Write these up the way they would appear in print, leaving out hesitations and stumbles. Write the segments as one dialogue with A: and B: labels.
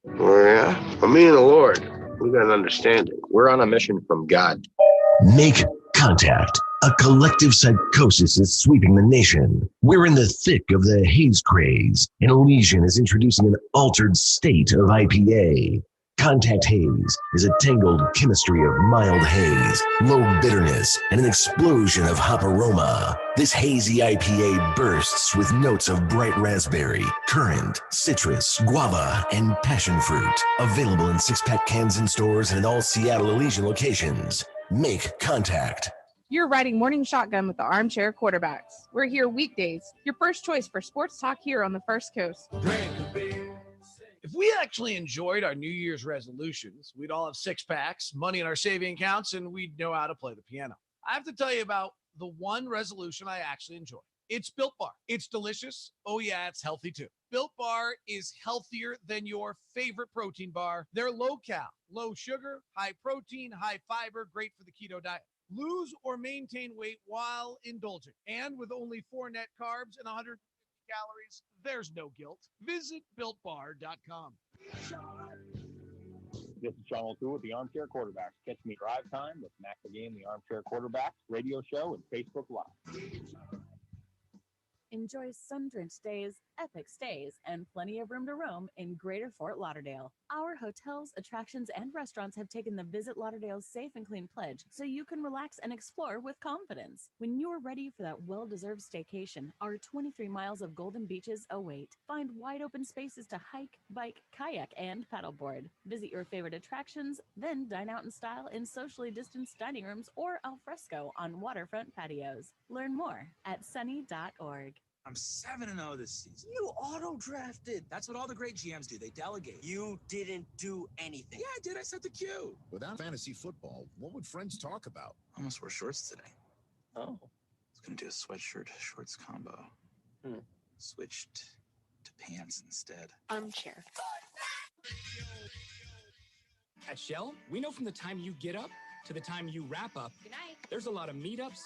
A: Oh, yeah? But me and the Lord, we got an understanding. We're on a mission from God.
B: Make contact. A collective psychosis is sweeping the nation. We're in the thick of the haze craze, and Elysian is introducing an altered state of IPA. Contact Haze is a tangled chemistry of mild haze, low bitterness, and an explosion of hop aroma. This hazy IPA bursts with notes of bright raspberry, currant, citrus, guava, and passion fruit. Available in 6-pack cans in stores and in all Seattle Elysian locations. Make contact.
C: You're riding Morning Shotgun with the Armchair Quarterbacks. We're here weekdays, your first choice for sports talk here on the First Coast.
D: If we actually enjoyed our New Year's resolutions, we'd all have 6-packs, money in our saving accounts, and we'd know how to play the piano. I have to tell you about the one resolution I actually enjoy. It's Built Bar. It's delicious. Oh, yeah, it's healthy, too. Built Bar is healthier than your favorite protein bar. They're low-cal, low sugar, high protein, high fiber, great for the keto diet. Lose or maintain weight while indulging. And with only 4 net carbs and 150 calories, there's no guilt. Visit BuiltBar.com.
E: This is Sean O'Toole with the Armchair Quarterbacks. Catch me drive time with Mac the Game, the Armchair Quarterbacks radio show, and Facebook Live.
F: Enjoy sun-drenched days, epic stays, and plenty of room to roam in Greater Fort Lauderdale. Our hotels, attractions, and restaurants have taken the Visit Lauderdale's Safe and Clean pledge, so you can relax and explore with confidence. When you're ready for that well-deserved staycation, our 23 miles of golden beaches await. Find wide-open spaces to hike, bike, kayak, and paddleboard. Visit your favorite attractions, then dine out in style in socially distanced dining rooms or al fresco on waterfront patios. Learn more at sunny.org.
G: I'm 7-0 this season. You auto-drafted. That's what all the great GMs do. They delegate.
H: You didn't do anything.
G: Yeah, I did. I set the cue.
I: Without fantasy football, what would friends talk about?
G: I almost wore shorts today.
H: Oh.
G: I was going to do a sweatshirt shorts combo. Switched to pants instead.
J: Armchair.
K: At Shell, we know from the time you get up to the time you wrap up,
J: Good night.
K: There's a lot of meetups,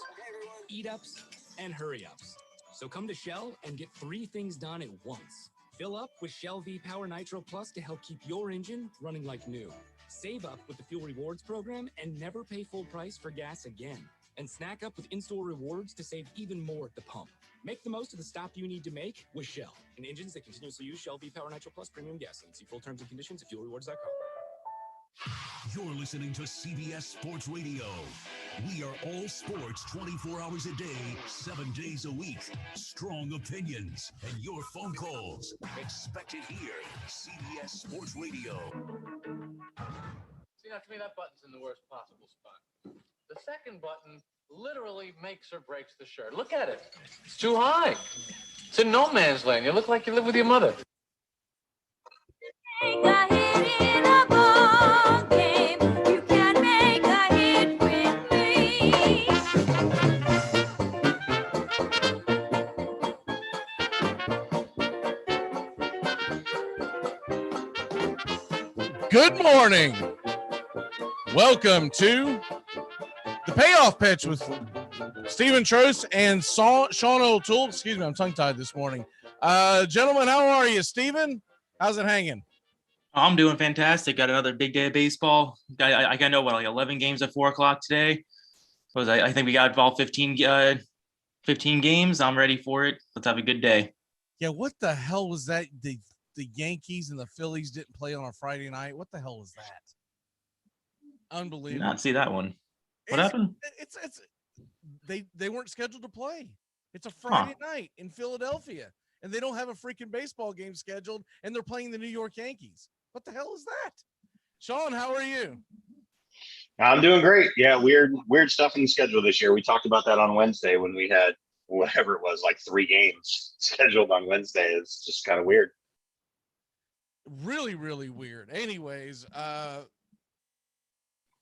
K: eat-ups, and hurry-ups. So come to Shell and get 3 things done at once. Fill up with Shell V-Power Nitro Plus to help keep your engine running like new. Save up with the Fuel Rewards program and never pay full price for gas again. And snack up with in-store rewards to save even more at the pump. Make the most of the stop you need to make with Shell and engines that continuously use Shell V-Power Nitro Plus premium gasoline. See full terms and conditions at fuelrewards.com.
L: You're listening to CBS Sports Radio. We are all sports 24 hours a day, 7 days a week. Strong opinions and your phone calls. Expect it here. CBS Sports Radio.
M: See, now to me, that button's in the worst possible spot. The second button literally makes or breaks the shirt. Look at it. It's too high. It's in no man's land. You look like you live with your mother.
N: Good morning. Welcome to the Payoff Pitch with Stephen Trost and Sean O'Toole. Excuse me, I'm tongue-tied this morning. Gentlemen, how are you? Stephen, how's it hanging?
O: I'm doing fantastic. Got another big day of baseball. I know what, like 11 games at 4 o'clock today. I think we got all 15 games. I'm ready for it. Let's have a good day.
N: Yeah, what the hell was that? The Yankees and the Phillies didn't play on a Friday night. What the hell was that? Unbelievable.
O: Did not see that one. What happened?
N: They weren't scheduled to play. It's a Friday night in Philadelphia, and they don't have a freaking baseball game scheduled, and they're playing the New York Yankees. What the hell is that? Sean, how are you?
E: I'm doing great. Yeah, weird stuff in the schedule this year. We talked about that on Wednesday when we had whatever it was, like 3 games scheduled on Wednesday. It's just kind of weird.
N: Really, really weird. Anyways,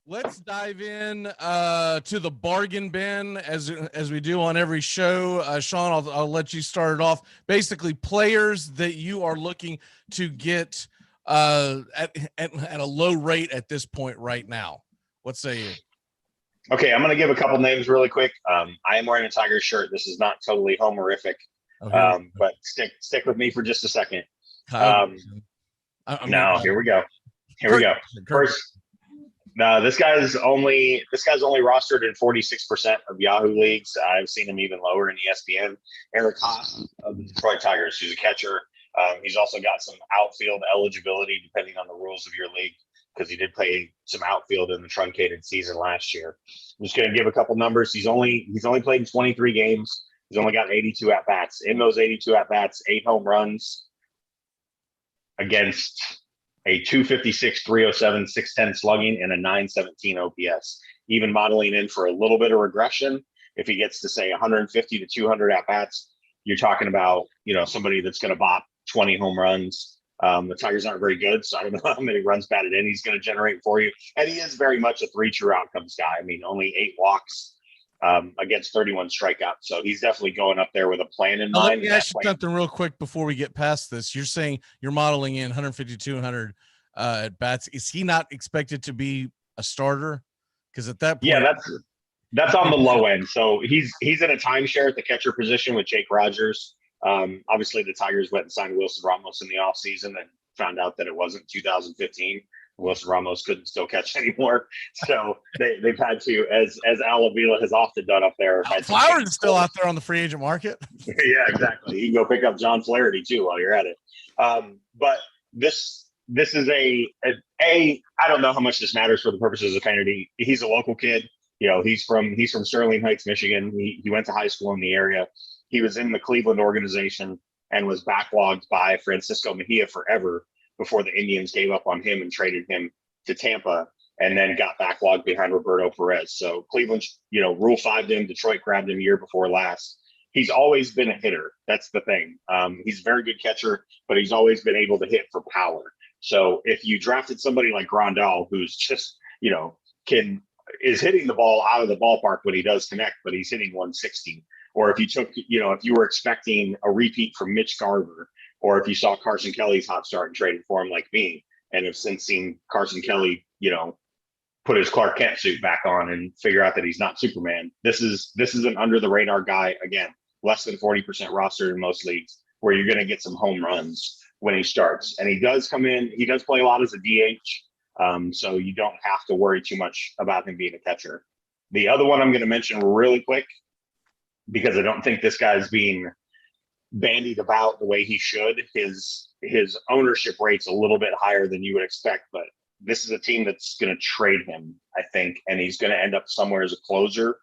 N: let's dive in to the bargain bin as we do on every show. Sean, I'll let you start it off. Basically, players that you are looking to get at a low rate at this point right now. What say you?
E: Okay, I'm going to give a couple names really quick. I am wearing a Tigers shirt. This is not totally homerific, but stick with me for just a second. No, here we go. Here we go. First, this guy's only rostered in 46% of Yahoo leagues. I've seen him even lower in ESPN. Eric Haas of the Detroit Tigers, who's a catcher. He's also got some outfield eligibility depending on the rules of your league, because he did play some outfield in the truncated season last year. I'm just going to give a couple numbers. He's only played in 23 games. He's only got 82 at bats. In those 82 at bats, 8 home runs against a 256, 307, 610 slugging, and a 917 OPS. Even modeling in for a little bit of regression, if he gets to say 150 to 200 at bats, you're talking about, somebody that's going to bop 20 home runs. The Tigers aren't very good, so I don't know how many runs batted in he's going to generate for you. And he is very much a 3 true outcomes guy. I mean, only 8 walks against 31 strikeouts. So he's definitely going up there with a plan in mind.
N: Let me ask you something real quick before we get past this. You're saying you're modeling in 150, 200 at bats. Is he not expected to be a starter? Because at that point,
E: yeah, that's on the low end. So he's in a timeshare at the catcher position with Jake Rogers. Obviously, the Tigers went and signed Wilson Ramos in the offseason and found out that it wasn't 2015. Wilson Ramos couldn't still catch anymore. So they've had to, as Al Avila has often done up there.
N: Flowers is still out there on the free agent market.
E: Yeah, exactly. You can go pick up John Flaherty too while you're at it. But this is I don't know how much this matters for the purposes of fantasy. He's a local kid. He's from Sterling Heights, Michigan. He went to high school in the area. He was in the Cleveland organization and was backlogged by Francisco Mejia forever before the Indians gave up on him and traded him to Tampa, and then got backlogged behind Roberto Perez. So Cleveland, Rule 5'd him. Detroit grabbed him year before last. He's always been a hitter. That's the thing. He's a very good catcher, but he's always been able to hit for power. So if you drafted somebody like Grandal, who's just, is hitting the ball out of the ballpark when he does connect, but he's hitting 160. Or if you took, if you were expecting a repeat from Mitch Garver, or if you saw Carson Kelly's hot start and traded for him like me, and have since seen Carson Kelly, put his Clark Kent suit back on and figure out that he's not Superman. This is an under the radar guy, again, less than 40% rostered in most leagues, where you're going to get some home runs when he starts. And he does come in, he does play a lot as a DH. So you don't have to worry too much about him being a catcher. The other one I'm going to mention really quick, because I don't think this guy's being bandied about the way he should. His ownership rate's a little bit higher than you would expect, but this is a team that's going to trade him, I think, and he's going to end up somewhere as a closer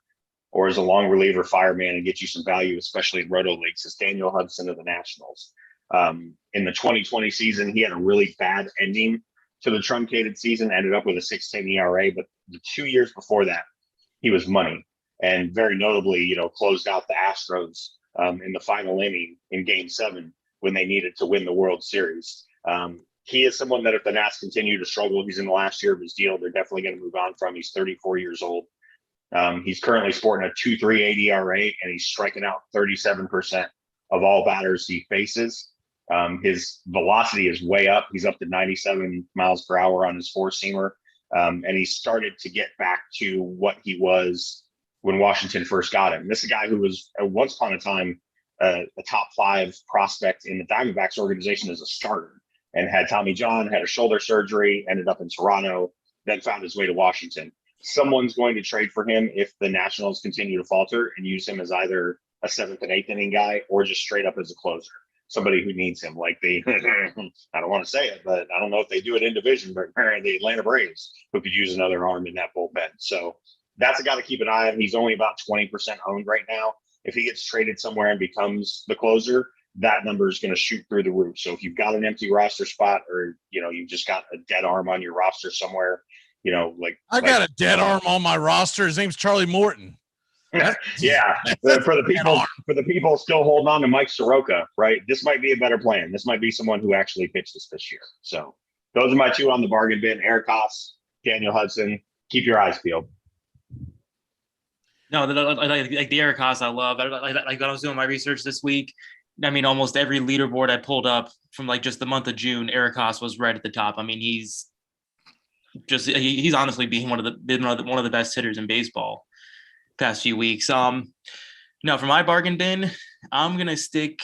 E: or as a long reliever fireman and get you some value, especially in roto leagues. It's Daniel Hudson of the Nationals. In the 2020 season, he had a really bad ending to the truncated season, ended up with a 6.10 ERA, but the 2 years before that, he was money. And very notably, closed out the Astros in the final inning in Game 7 when they needed to win the World Series. He is someone that if the Nats continue to struggle, he's in the last year of his deal, they're definitely going to move on from. He's 34 years old. He's currently sporting a 2.38 ERA, and he's striking out 37% of all batters he faces. His velocity is way up. He's up to 97 miles per hour on his four-seamer. And he started to get back to what he was when Washington first got him. This is a guy who was once upon a time a top 5 prospect in the Diamondbacks organization as a starter, and had Tommy John, had a shoulder surgery, ended up in Toronto, then found his way to Washington. Someone's going to trade for him if the Nationals continue to falter and use him as either a 7th and 8th inning guy or just straight up as a closer. Somebody who needs him, like the, I don't want to say it, but I don't know if they do it in division, but the Atlanta Braves, who could use another arm in that bullpen. So that's a guy to keep an eye on. He's only about 20% owned right now. If he gets traded somewhere and becomes the closer, that number is going to shoot through the roof. So if you've got an empty roster spot, or, you've just got a dead arm on your roster somewhere,
N: I got a dead arm on my roster. His name's Charlie Morton.
E: Yeah. For the people still holding on to Mike Soroka, right? This might be a better plan. This might be someone who actually pitches this year. So those are my 2 on the bargain bin: Eric Haas, Daniel Hudson. Keep your eyes peeled.
O: No, like the Eric Haas I love. Like I was doing my research this week. I mean, almost every leaderboard I pulled up from just the month of June, Eric Haas was right at the top. I mean, he's honestly been one of the best hitters in baseball past few weeks. For my bargain bin, I'm gonna stick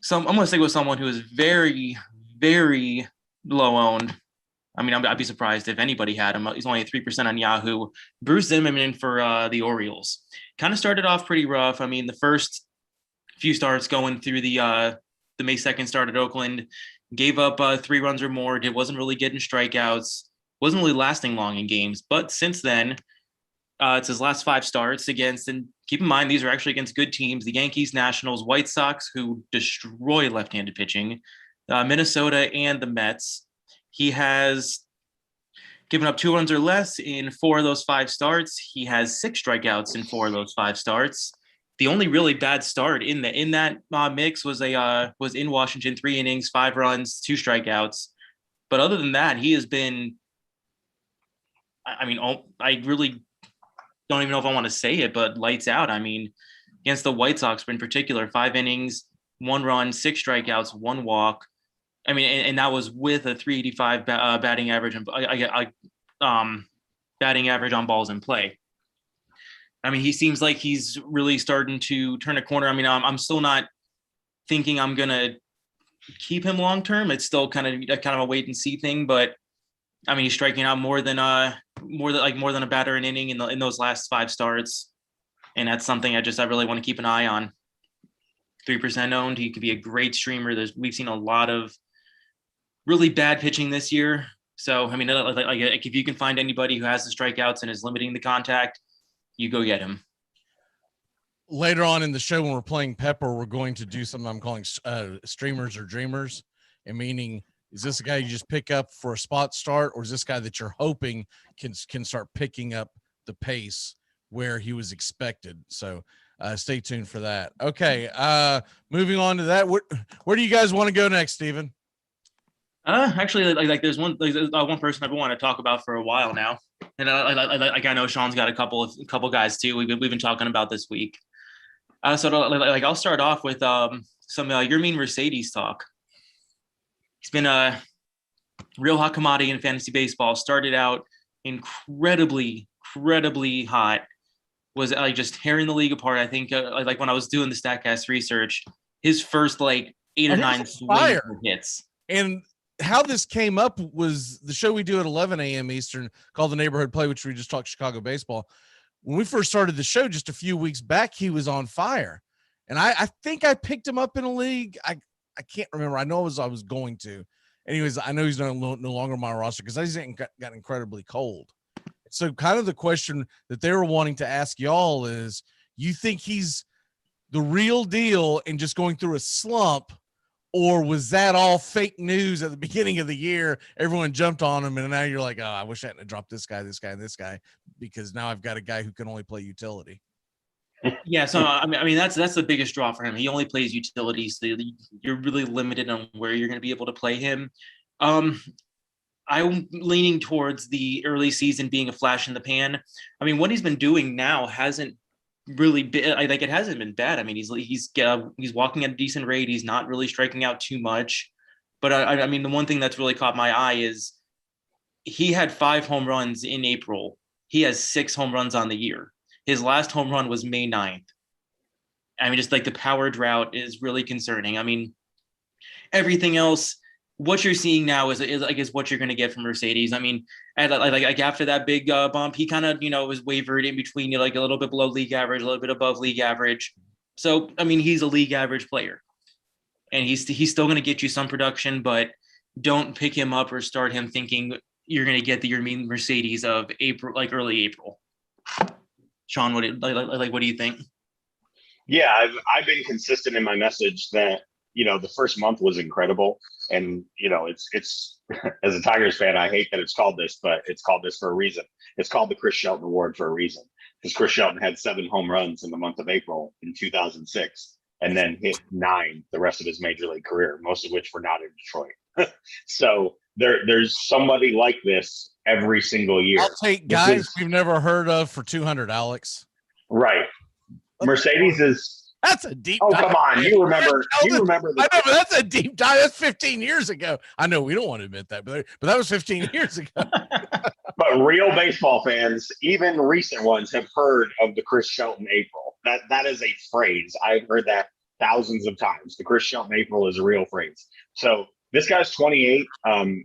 O: with someone who is very, very low owned. I mean, I'd be surprised if anybody had him. He's only at 3% on Yahoo. Bruce Zimmerman for the Orioles. Kind of started off pretty rough. I mean, the first few starts going through the May 2nd start at Oakland, gave up 3 runs or more. It wasn't really getting strikeouts. Wasn't really lasting long in games. But since then, it's his last 5 starts against, and keep in mind, these are actually against good teams, the Yankees, Nationals, White Sox, who destroy left-handed pitching, Minnesota, and the Mets. He has given up 2 runs or less in 4 of those 5 starts. He has 6 strikeouts in 4 of those 5 starts. The only really bad start in that mix was in Washington, 3 innings, 5 runs, 2 strikeouts. But other than that, he has been, I mean, I really don't even know if I want to say it, but lights out. I mean, against the White Sox in particular, 5 innings, 1 run, 6 strikeouts, 1 walk. I mean, and that was with a 385 batting average and batting average on balls in play. I mean, he seems like he's really starting to turn a corner. I mean, I'm still not thinking I'm gonna keep him long term. It's still kind of a wait and see thing. But I mean, he's striking out more than a batter an inning in those last 5 starts, and that's something I really want to keep an eye on. 3% owned. He could be a great streamer. We've seen a lot of really bad pitching this year. So I mean, like if you can find anybody who has the strikeouts and is limiting the contact, you go get him.
N: Later on in the show, when we're playing Pepper, we're going to do something I'm calling streamers or dreamers, and meaning, is this a guy you just pick up for a spot start, or is this guy that you're hoping can start picking up the pace where he was expected? So stay tuned for that. Okay, moving on to that. Where do you guys want to go next, Steven?
O: Actually, like there's one person I've been wanting to talk about for a while now, and I know Sean's got a couple guys too. We've been talking about this week. So I'll start off with some Your Mean Mercedes talk. He's been a real hot commodity in fantasy baseball. Started out incredibly hot. Was just tearing the league apart. I think like when I was doing the Statcast research, his first 8 or 9 swing hits.
N: And how this came up was the show we do at 11 a.m. Eastern called The Neighborhood Play, which we just talked Chicago baseball. When we first started the show just a few weeks back, he was on fire. And I think I picked him up in a league. I can't remember. I know I was going to. Anyways, I know he's no longer on my roster because he's got incredibly cold. So kind of the question that they were wanting to ask y'all is, you think he's the real deal and just going through a slump, or was that all fake news at the beginning of the year? Everyone jumped on him, and now you're like, oh, I wish I hadn't dropped this guy, and this guy, because now I've got a guy who can only play utility.
O: Yeah, so I mean that's the biggest draw for him. He only plays utilities, so you're really limited on where you're going to be able to play him. I'm leaning towards the early season being a flash in the pan. I mean, what he's been doing now hasn't really been it hasn't been bad. I mean, he's walking at a decent rate. He's not really striking out too much. But I mean, the one thing that's really caught my eye is he had 5 home runs in April. He has 6 home runs on the year. His last home run was May 9th. I mean, just the power drought is really concerning. I mean, everything else, what you're seeing now is I guess what you're going to get from Mercedes. I mean, after that big bump, he kind of, was wavered in between, a little bit below league average, a little bit above league average. So, I mean, he's a league average player, and he's still going to get you some production, but don't pick him up or start him thinking you're going to get Your Mean Mercedes of April, early April. Sean, what do you think?
E: Yeah, I've been consistent in my message that, the first month was incredible. And, it's as a Tigers fan, I hate that it's called this, but it's called this for a reason. It's called the Chris Shelton Award for a reason, because Chris Shelton had 7 home runs in the month of April in 2006, and then hit 9 the rest of his major league career, most of which were not in Detroit. So there's somebody like this every single year.
N: I'll take guys we've never heard of for 200, Alex.
E: Right. Mercedes is.
N: That's a deep
E: dive.
N: dive.
E: Come on. You remember. I know,
N: but that's a deep dive. That's 15 years ago. I know we don't want to admit that, but that was 15 years ago.
E: But real baseball fans, even recent ones, have heard of the Chris Shelton April. That is a phrase. I've heard that thousands of times. The Chris Shelton April is a real phrase. So This guy's 28.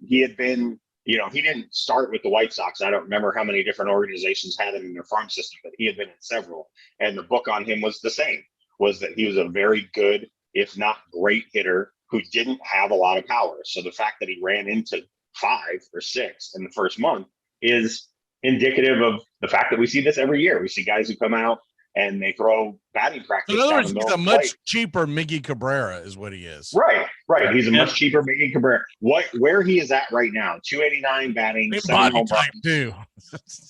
E: He had been, he didn't start with the White Sox. I don't remember how many different organizations had him in their farm system, but he had been in several. And the book on him was the same, was that he was a very good, if not great hitter who didn't have a lot of power. So the fact that he ran into 5 or 6 in the first month is indicative of the fact that we see this every year. We see guys who come out and they throw batting practice.
N: In other words,
E: down the
N: he's
E: middle
N: a
E: of the
N: much
E: plate.
N: cheaper Miggy Cabrera is what he is.
E: Right. He's a much cheaper Miggy Cabrera. Where he is at right now, 289 batting,
N: Big
E: 7
N: body
E: home
N: type
E: runs.
N: too.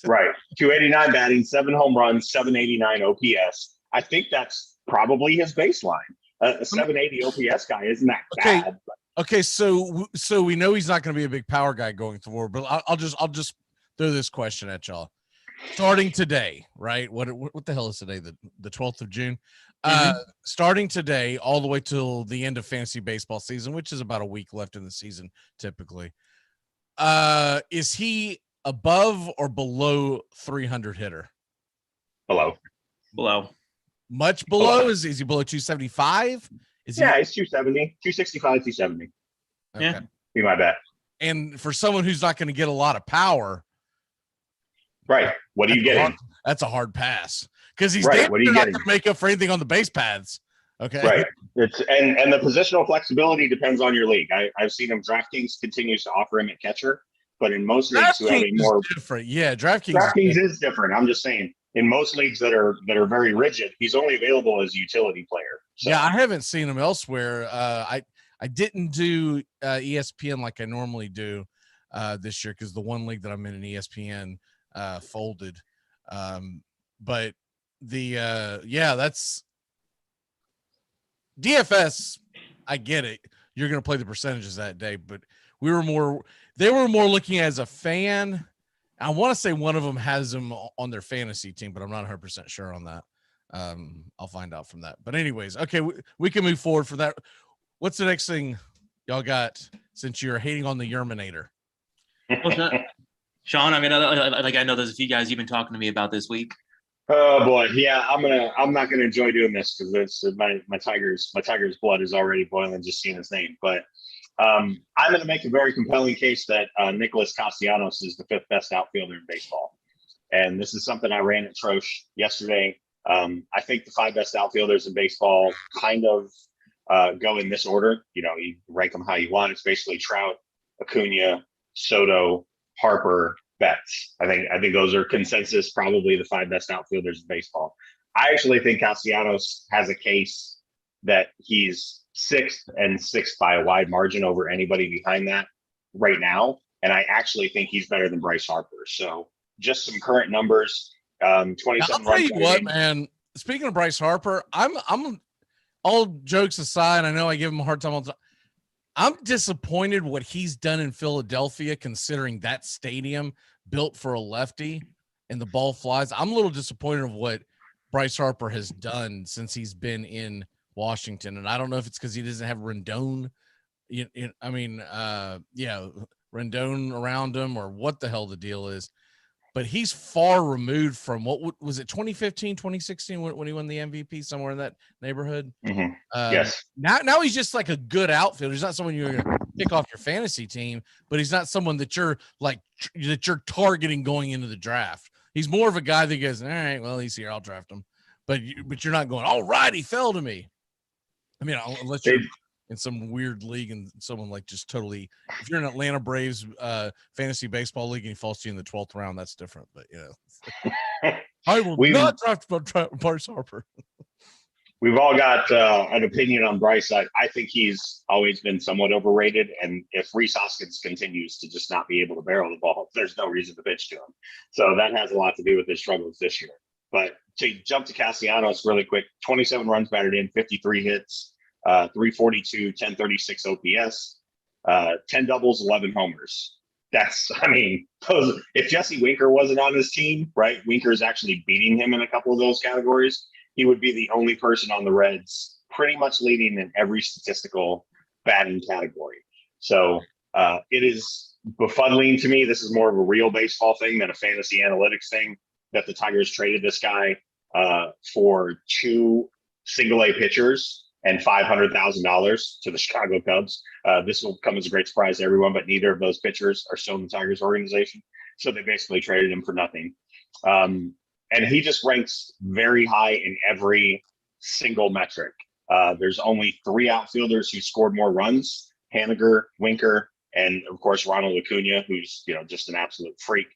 E: Right. 289 batting, 7 home runs, 789 OPS. I think that's probably his baseline. A 780 OPS guy isn't that bad.
N: Okay, so we know he's not going to be a big power guy going forward, but I'll just throw this question at y'all. Starting today, right? What the hell is today? The 12th of June. Starting today, all the way till the end of fantasy baseball season, which is about a week left in the season, typically. Is he above or below 300 hitter?
E: Below.
N: Much below? Is he below 275?
E: He's 270, 265, 270.
N: Okay.
E: Yeah. Be my bet.
N: And for someone who's not going to get a lot of power,
E: right? What are you getting?
N: That's a hard pass because he's
E: right. What are you
N: not
E: getting?
N: going to make up for anything on the base paths. Okay.
E: Right. It's and the positional flexibility depends on your league. I've seen him. DraftKings continues to offer him at catcher, but in most leagues who have a more
N: different, DraftKings
E: is different. I'm just saying, in most leagues that are very rigid, he's only available as a utility player. So.
N: Yeah, I haven't seen him elsewhere. I didn't do ESPN like I normally do this year because the one league that I'm in ESPN folded. But that's DFS. I get it. You're going to play the percentages that day, but they were more looking as a fan. I want to say one of them has him on their fantasy team, but I'm not 100% sure on that. I'll find out from that. But anyways, okay, we can move forward for that. What's the next thing y'all got since you're hating on the Yerminator?
O: Sean, I mean, I know there's a few guys you've been talking to me about this week.
E: Oh boy, yeah, I'm not gonna enjoy doing this because it's my Tigers blood is already boiling just seeing his name. But I'm gonna make a very compelling case that Nicholas Castellanos is the 5th best outfielder in baseball, and this is something I ran at Trosh yesterday. I think the 5 best outfielders in baseball kind of go in this order. You rank them how you want. It's basically Trout, Acuna, Soto, Harper, Betts. I think those are consensus, probably the 5 best outfielders in baseball. I actually think Castellanos has a case that he's 6th by a wide margin over anybody behind that right now. And I actually think he's better than Bryce Harper. So just some current numbers. 27
N: I'll tell you what, man. Speaking of Bryce Harper, I'm all jokes aside, I know I give him a hard time all the time. I'm disappointed what he's done in Philadelphia, considering that stadium built for a lefty and the ball flies. I'm a little disappointed of what Bryce Harper has done since he's been in Washington. And I don't know if it's because he doesn't have Rendon. Rendon around him or what the hell the deal is. But he's far removed from what was it 2015, 2016 when he won the MVP, somewhere in that neighborhood.
E: Mm-hmm. Yes.
N: Now he's just like a good outfielder. He's not someone you're going to pick off your fantasy team, but he's not someone that you're targeting going into the draft. He's more of a guy that goes, all right, well, he's here, I'll draft him. But you're not going, all right, he fell to me. I mean, unless you're in some weird league and someone like just totally, if you're in Atlanta Braves fantasy baseball league and he falls to you in the 12th round, that's different. But I will not draft Bryce Harper.
E: We've all got an opinion on Bryce. I think he's always been somewhat overrated. And if Rhys Hoskins continues to just not be able to barrel the ball, there's no reason to pitch to him. So that has a lot to do with his struggles this year. But to jump to Castellanos really quick, 27 runs batted in, 53 hits. 342, 1036 OPS, 10 doubles, 11 homers. If Jesse Winker wasn't on his team, right? Winker's actually beating him in a couple of those categories. He would be the only person on the Reds pretty much leading in every statistical batting category. So it is befuddling to me. This is more of a real baseball thing than a fantasy analytics thing that the Tigers traded this guy for 2 single-A pitchers and $500,000 to the Chicago Cubs. This will come as a great surprise to everyone, but neither of those pitchers are still in the Tigers organization. So they basically traded him for nothing. And he just ranks very high in every single metric. There's only 3 outfielders who scored more runs: Haniger, Winker, and of course Ronald Acuna, who's just an absolute freak.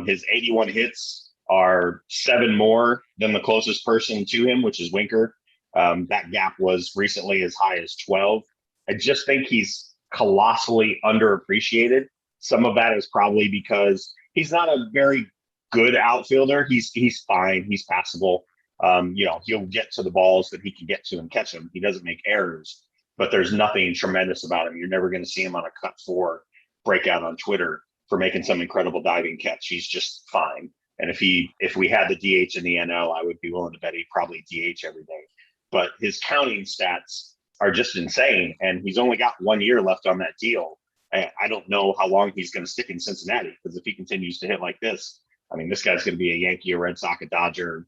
E: His 81 hits are 7 more than the closest person to him, which is Winker. That gap was recently as high as 12. I just think he's colossally underappreciated. Some of that is probably because he's not a very good outfielder. He's fine. He's passable. He'll get to the balls that he can get to and catch them. He doesn't make errors, but there's nothing tremendous about him. You're never going to see him on a cut 4 breakout on Twitter for making some incredible diving catch. He's just fine. And if we had the DH in the NL, I would be willing to bet he'd probably DH every day. But his counting stats are just insane. And he's only got 1 year left on that deal. I don't know how long he's going to stick in Cincinnati, because if he continues to hit like this, I mean, this guy's going to be a Yankee, a Red Sox, a Dodger,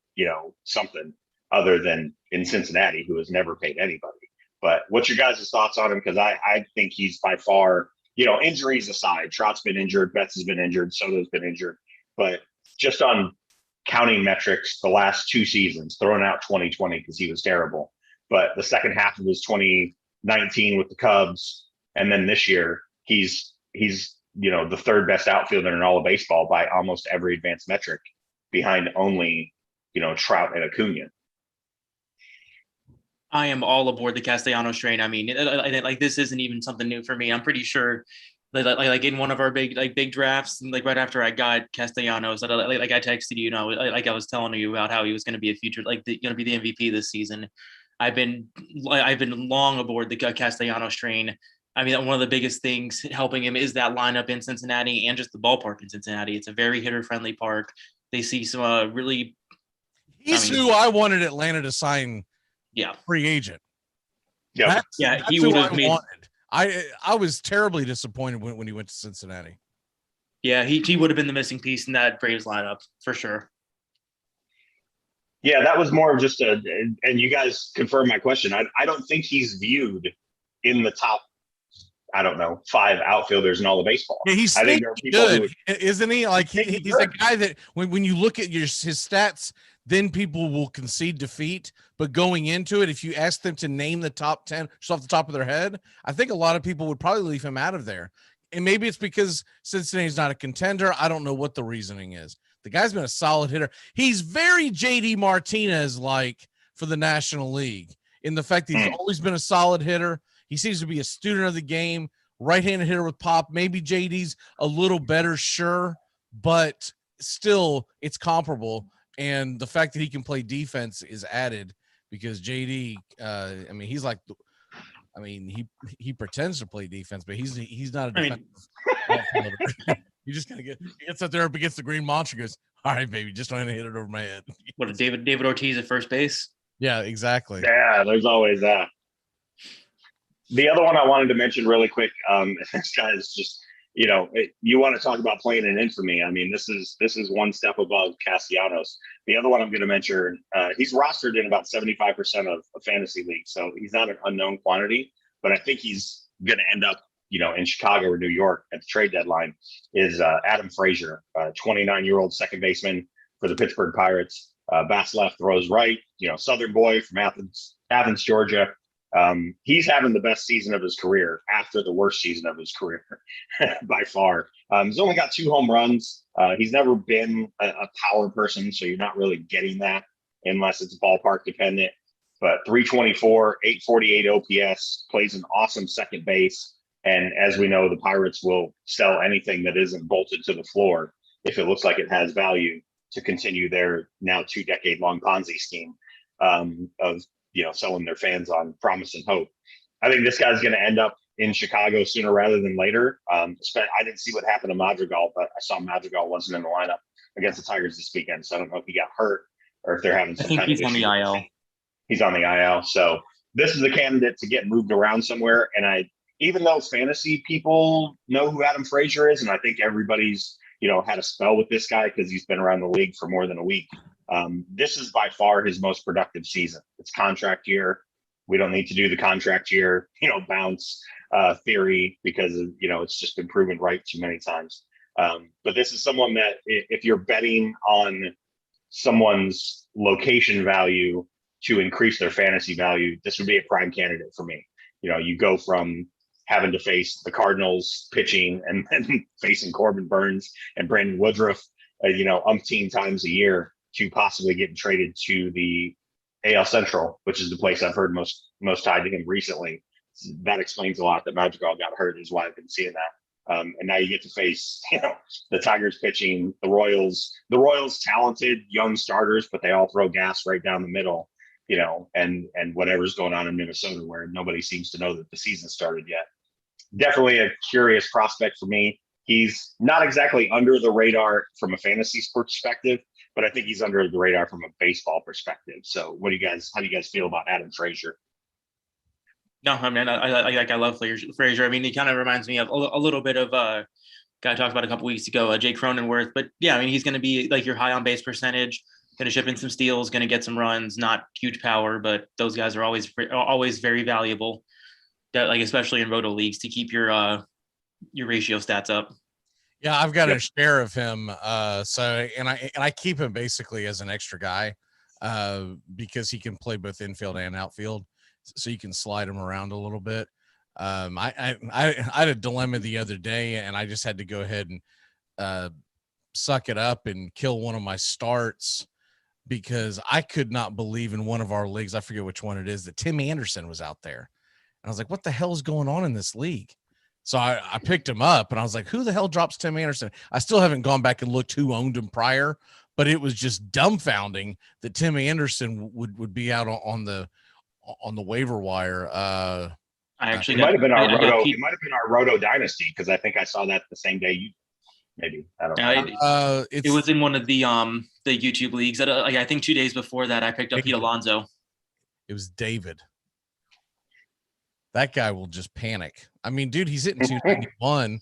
E: something other than in Cincinnati, who has never paid anybody. But what's your guys' thoughts on him? Because I think he's by far, injuries aside, Trout's been injured, Betts has been injured, Soto's been injured. But just on counting metrics, the last 2 seasons, throwing out 2020 because he was terrible. But the second half of his 2019 with the Cubs, and then this year, he's the 3rd best outfielder in all of baseball by almost every advanced metric, behind only Trout and Acuna.
O: I am all aboard the Castellanos train. I mean, this isn't even something new for me. I'm pretty sure like in one of our big drafts, like right after I got Castellanos, like I texted you, like I was telling you about how he was going to be a future, going to be the MVP this season. I've been long aboard the Castellanos train. I mean, one of the biggest things helping him is that lineup in Cincinnati and just the ballpark in Cincinnati. It's a very hitter-friendly park. They see some really.
N: He's who I wanted Atlanta to sign.
O: Yeah,
N: free agent.
E: Yeah,
N: that's
O: he
N: would
O: would
N: have
O: have made.
N: Wanted. I was terribly disappointed when he went to Cincinnati.
O: Yeah, he would have been the missing piece in that Braves lineup for sure.
E: Yeah, that was more of just and you guys confirm my question. I don't think he's viewed in the top, 5 outfielders in all of baseball.
N: Yeah, he's
E: I think there are people
N: good, isn't he? Like he's a guy that when you look at his stats, then people will concede defeat. But going into it, if you ask them to name the top 10 just off the top of their head, I think a lot of people would probably leave him out of there. And maybe it's because Cincinnati's not a contender. I don't know what the reasoning is. The guy's been a solid hitter. He's very JD Martinez like for the National League in the fact that he's always been a solid hitter. He seems to be a student of the game, right-handed hitter with pop. Maybe JD's a little better, sure, but still it's comparable. And the fact that he can play defense is added because JD, he's like, he pretends to play defense, but he's not a defensive outfielder. He just he gets up there up against the green monster, goes, all right, baby, just trying to hit it over my head.
O: What, David Ortiz at first base?
N: Yeah, exactly.
E: Yeah, there's always that. The other one I wanted to mention really quick, this guy is just, you want to talk about playing in infamy. I mean, this is one step above Castellanos. The other one I'm going to mention, he's rostered in about 75% of fantasy leagues, so he's not an unknown quantity, but I think he's going to end up, in Chicago or New York at the trade deadline, is Adam Frazier, 29-year-old second baseman for the Pittsburgh Pirates. Bats left, throws right, Southern boy from Athens, Georgia. He's having the best season of his career after the worst season of his career by far. He's only got 2 home runs. He's never been a power person, so you're not really getting that unless it's ballpark dependent. But 324, 848 OPS, plays an awesome second base. And as we know, the Pirates will sell anything that isn't bolted to the floor if it looks like it has value to continue their now 2-decade-long Ponzi scheme of selling their fans on promise and hope. I think this guy's going to end up in Chicago sooner rather than later. I didn't see what happened to Madrigal, but I saw Madrigal wasn't in the lineup against the Tigers this weekend. So I don't know if he got hurt or if they're having some kind of issue.
O: He's on the IL.
E: He's on the IL. So this is a candidate to get moved around somewhere. And even though fantasy people know who Adam Frazier is, and I think everybody's, had a spell with this guy because he's been around the league for more than a week. This is by far his most productive season. It's contract year. We don't need to do the contract year, bounce theory because it's just been proven right too many times. But this is someone that if you're betting on someone's location value to increase their fantasy value, this would be a prime candidate for me. You go from having to face the Cardinals pitching and then facing Corbin Burns and Brandon Woodruff, umpteen times a year to possibly getting traded to the AL Central, which is the place I've heard most tied to him recently. That explains a lot that Madrigal got hurt is why I've been seeing that. And now you get to face, the Tigers pitching, the Royals talented young starters, but they all throw gas right down the middle, and whatever's going on in Minnesota where nobody seems to know that the season started yet. Definitely a curious prospect for me. He's not exactly under the radar from a fantasy perspective, but I think he's under the radar from a baseball perspective. So how do you guys feel about Adam Frazier?
O: No, I mean, I love Frazier. I mean, he kind of reminds me of a little bit of guy I talked about a couple weeks ago, Jake Cronenworth. But yeah, I mean, he's going to be like your high on base percentage, going to ship in some steals, going to get some runs, not huge power, but those guys are always very valuable. That, like, especially in roto leagues, to keep your ratio stats up.
N: Yeah, I've got a share of him. And I keep him basically as an extra guy because he can play both infield and outfield. So you can slide him around a little bit. I had a dilemma the other day, and I just had to go ahead and suck it up and kill one of my starts because I could not believe in one of our leagues. I forget which one it is, that Tim Anderson was out there. And I was like, what the hell is going on in this league? So I picked him up, and I was like, who the hell drops Tim Anderson? I still haven't gone back and looked who owned him prior, but it was just dumbfounding that Tim Anderson would be out on the waiver wire.
E: It might have been our Roto Dynasty, because I think I saw that the same day you. Maybe I don't know.
O: It was in one of the YouTube leagues. I think 2 days before that, I picked up Pete Alonso.
N: It was David. That guy will just panic. I mean, dude, he's hitting 291.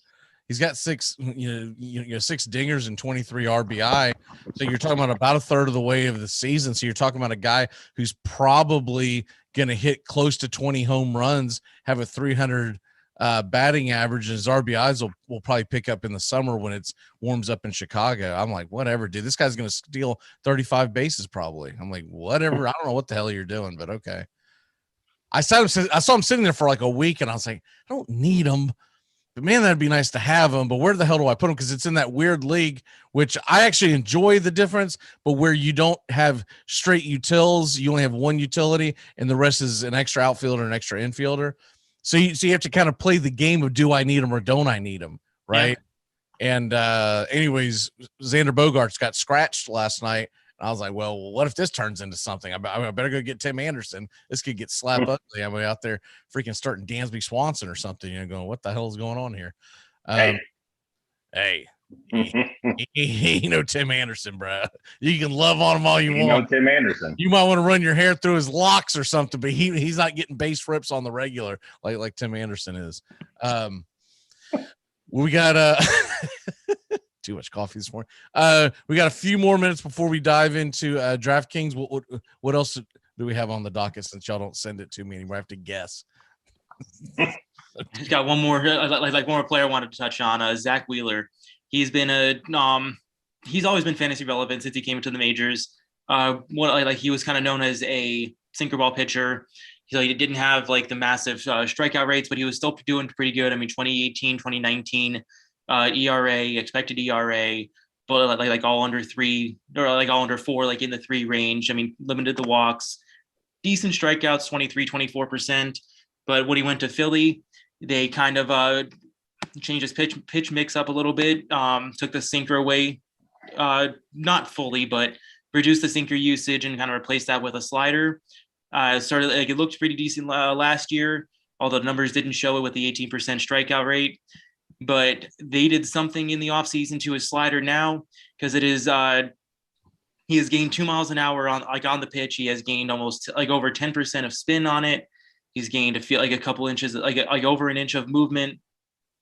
N: He's got six dingers and 23 RBI. So you're talking about a third of the way of the season. So you're talking about a guy who's probably going to hit close to 20 home runs, have a 300 batting average, and his RBIs will probably pick up in the summer when it warms up in Chicago. I'm like, whatever, dude. This guy's going to steal 35 bases probably. I'm like, whatever. I don't know what the hell you're doing, but okay. I saw him sitting there for like a week, and I was like, I don't need him. But man, that'd be nice to have him. But where the hell do I put him? Because it's in that weird league, which I actually enjoy the difference, but where you don't have straight utils, you only have one utility, and the rest is an extra outfielder and an extra infielder. So you have to kind of play the game of, do I need him or don't I need him, right? Yeah. And anyways, Xander Bogaerts got scratched last night. I was like, well, what if this turns into something? I better go get Tim Anderson. This could get slapped ugly. I'm out there freaking starting Dansby Swanson or something, going, what the hell is going on here? Hey, Tim Anderson, bro. You can love on him all you want.
E: Tim Anderson.
N: You might want to run your hair through his locks or something, but he's not getting base rips on the regular like Tim Anderson is. We got too much coffee this morning. We got a few more minutes before we dive into DraftKings. What else do we have on the docket, since y'all don't send it to me anymore? I have to guess.
O: Got one more, one more player I wanted to touch on. Zach Wheeler. He's been he's always been fantasy relevant since he came into the majors. He was kind of known as a sinker ball pitcher. He didn't have the massive strikeout rates, but he was still doing pretty good. I mean, 2018, 2019. ERA, expected ERA, but all under 3 or all under 4, in the 3 range. I mean, limited the walks, decent strikeouts, 24%. But when he went to Philly, they kind of changed his pitch mix up a little bit, took the sinker away, not fully, but reduced the sinker usage and kind of replaced that with a slider. It looked pretty decent last year, although the numbers didn't show it with the 18% strikeout rate. But they did something in the offseason to his slider now, because it is he has gained 2 miles an hour on the pitch. He has gained almost over 10% of spin on it. He's gained a couple inches, over an inch of movement,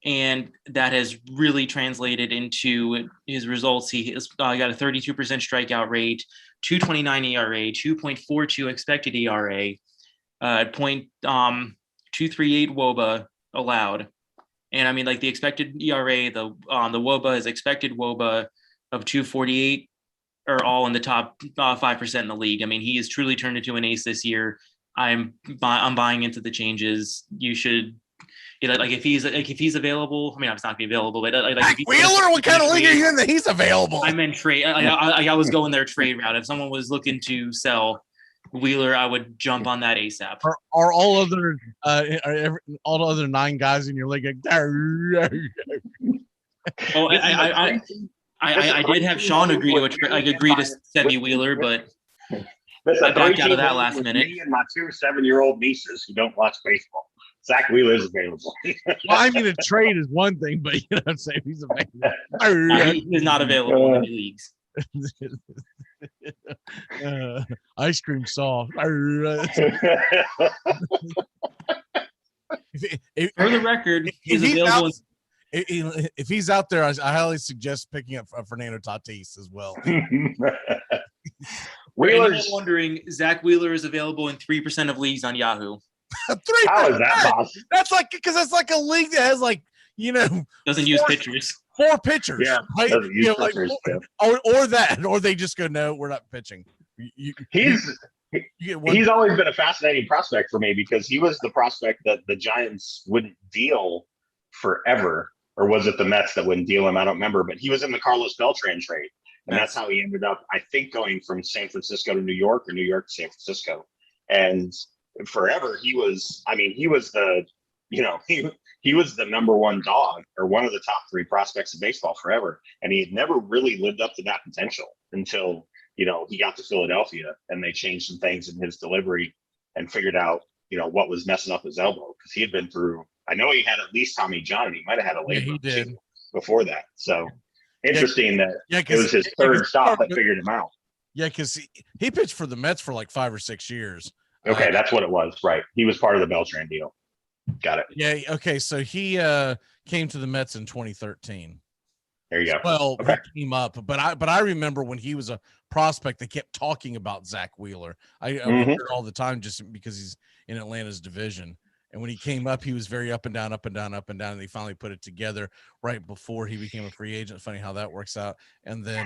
O: and that has really translated into his results. He has got a 32% strikeout rate, 2.29 ERA, 2.42 expected ERA. at .238 WOBA allowed. And I mean, like the expected ERA, the WOBA is expected WOBA of 248 are all in the top 5% in the league. I mean, he has truly turned into an ace this year. I'm buying into the changes. You should, like if he's available. I mean, it's not gonna be available, but like
N: Wheeler, what kind of league are you in that he's available?
O: I meant trade. I was going their trade route. If someone was looking to sell Wheeler, I would jump on that ASAP.
N: Are all other all the other 9 guys in your league?
O: Oh, I did have Sean agree to send me Wheeler, but I backed out of that last minute.
E: Me and my 2 7-year-old nieces who don't watch baseball. Zach Wheeler is available.
N: Well, I mean, a trade is one thing, but you know what I'm saying? He's available.
O: He is not available in any leagues.
N: Ice cream soft.
O: For the record, he's available.
N: If he's out there, I highly suggest picking up Fernando Tatis as well.
O: Wheeler's wondering, Zach Wheeler is available in 3% of leagues on Yahoo.
N: 3%.
E: How is that possible?
N: That's like, because that's like a league that has like,
O: doesn't use pitchers.
N: 4 pitchers.
E: Yeah,
N: right?
E: doesn't use pitchers,
N: or they just go, no, we're not pitching.
E: He's always been a fascinating prospect for me because he was the prospect that the Giants wouldn't deal forever, or was it the Mets that wouldn't deal him? I don't remember, but he was in the Carlos Beltran trade, and that's how he ended up, I think, going from San Francisco to New York or New York to San Francisco. And forever, he was the number 1 dog, or one of the top 3 prospects of baseball forever. And he had never really lived up to that potential until, he got to Philadelphia and they changed some things in his delivery and figured out, what was messing up his elbow. Because he had been through, I know he had at least Tommy John, and he might have had a labor before that. So interesting that it was his third stop that figured him out.
N: Yeah, because he pitched for the Mets for like 5 or 6 years.
E: Okay, that's what it was, right? He was part of the Beltran deal. Got it.
N: Yeah. Okay. So he came to the Mets in 2013.
E: There you go.
N: Well, he came up, but I remember when he was a prospect, they kept talking about Zach Wheeler. I heard it all the time just because he's in Atlanta's division. And when he came up, he was very up and down, up and down, up and down. And they finally put it together right before he became a free agent. Funny how that works out. And then,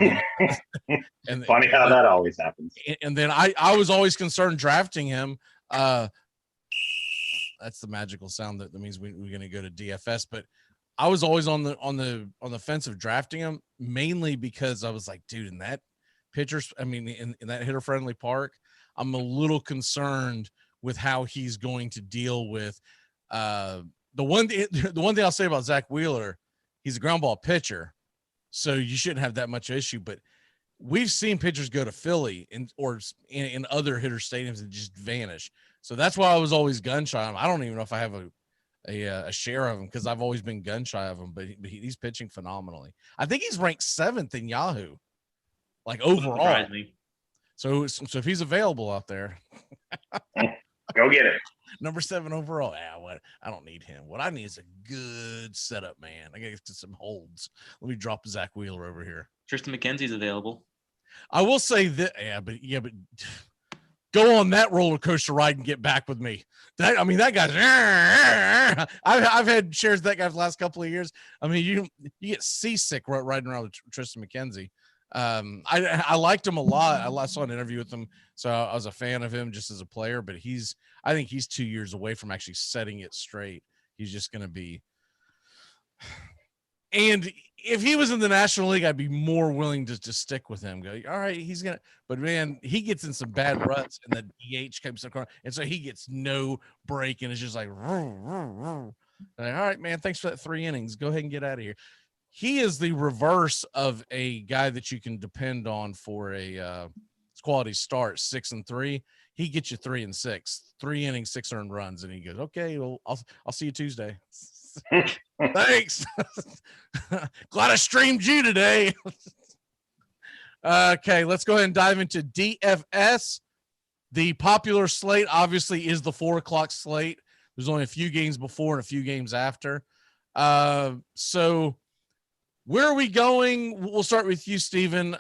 E: funny how that always happens.
N: And then I was always concerned drafting him. That's the magical sound that means we're going to go to DFS. But I was always on the fence of drafting him, mainly because I was like, dude, in that pitchers, in that hitter friendly park, I'm a little concerned with how he's going to deal with the one thing I'll say about Zach Wheeler, he's a ground ball pitcher, so you shouldn't have that much issue. But we've seen pitchers go to Philly or in other hitter stadiums and just vanish. So that's why I was always gun shy of him. I don't even know if I have a share of him because I've always been gun shy of him, but he's pitching phenomenally. I think he's ranked 7th in Yahoo, like overall. So if he's available out there,
E: go get it.
N: Number 7 overall. I don't need him. What I need is a good setup, man. I got to get some holds. Let me drop Zach Wheeler over here.
O: Tristan McKenzie's available.
N: I will say that. But go on that roller coaster ride and get back with me. That guy's. I've had shares of that guy for the last couple of years. You get seasick riding around with Tristan McKenzie. I liked him a lot. I saw an interview with him, so I was a fan of him just as a player. But I think he's 2 years away from actually setting it straight. He's just going to be. And if he was in the National League, I'd be more willing to just stick with him. Go, all right, he's gonna. But man, he gets in some bad ruts, and the DH comes across, and so he gets no break, and it's just like, all right, man, thanks for that 3 innings. Go ahead and get out of here. He is the reverse of a guy that you can depend on for a quality start, 6-3. He gets you 3 and 6, 3 innings, 6 earned runs, and he goes, okay, well, I'll see you Tuesday. Thanks. Glad I streamed you today. Okay, let's go ahead and dive into DFS. The popular slate obviously is the 4:00 slate. There's only a few games before and a few games after. So where are we going? We'll start with you, Steven.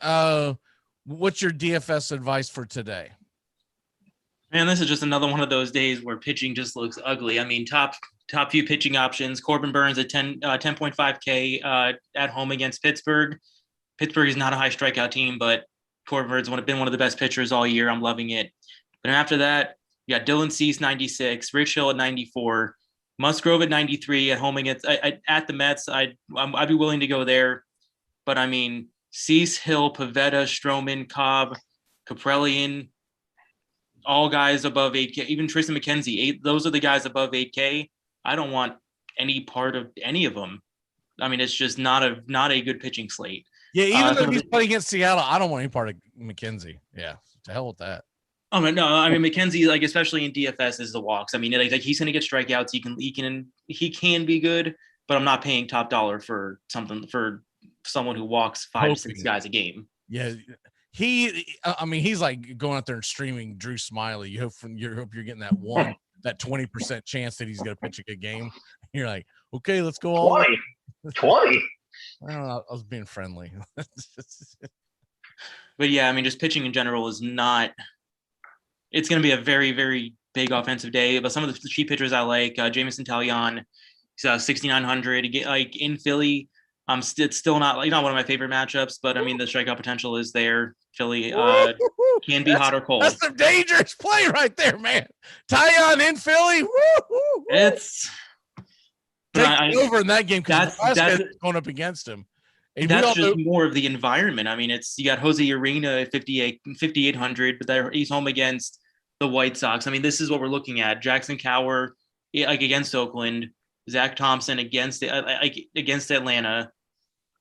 N: What's your DFS advice for today?
O: Man, this is just another one of those days where pitching just looks ugly. I mean, top few pitching options. Corbin Burns at 10.5K at home against Pittsburgh. Pittsburgh is not a high strikeout team, but Corbin Burns has been one of the best pitchers all year. I'm loving it. But after that, you got Dylan Cease 96, Rich Hill at 94, Musgrove at 93 at home against at the Mets. I'd be willing to go there, but I mean Cease, Hill, Pavetta, Stroman, Cobb, Kaprelian, all guys above 8K. Even Tristan McKenzie, those are the guys above 8K. I don't want any part of any of them. I mean, it's just not a good pitching slate.
N: Yeah, even though he's playing against Seattle, I don't want any part of McKenzie. Yeah, to hell with that.
O: Oh no, I mean McKenzie, like especially in DFS, is the walks. I mean, like he's going to get strikeouts. He can be good, but I'm not paying top dollar for someone who walks 5 to 6 guys a game.
N: Yeah, he's like going out there and streaming Drew Smiley. You hope you're getting that 20% chance that he's going to pitch a good game. You're like, okay, let's go all
E: 20.
N: I don't know. I was being friendly.
O: But yeah, I mean, just pitching in general is not. It's going to be a very, very big offensive day. But some of the cheap pitchers I like, Jameson Taillon, he's 6,900. Like in Philly, it's still not one of my favorite matchups. But I mean, the strikeout potential is there. Philly can be hot or cold.
N: That's some dangerous play right there, man. Taillon in Philly. Woo-hoo-hoo.
O: It's
N: take over in that game because that's going up against him. And
O: that's just more of the environment. I mean, you got Jose Urena at 5,800, but he's home against the White Sox. I mean, this is what we're looking at. Jackson Kowar, like against Oakland, Zach Thompson against Atlanta.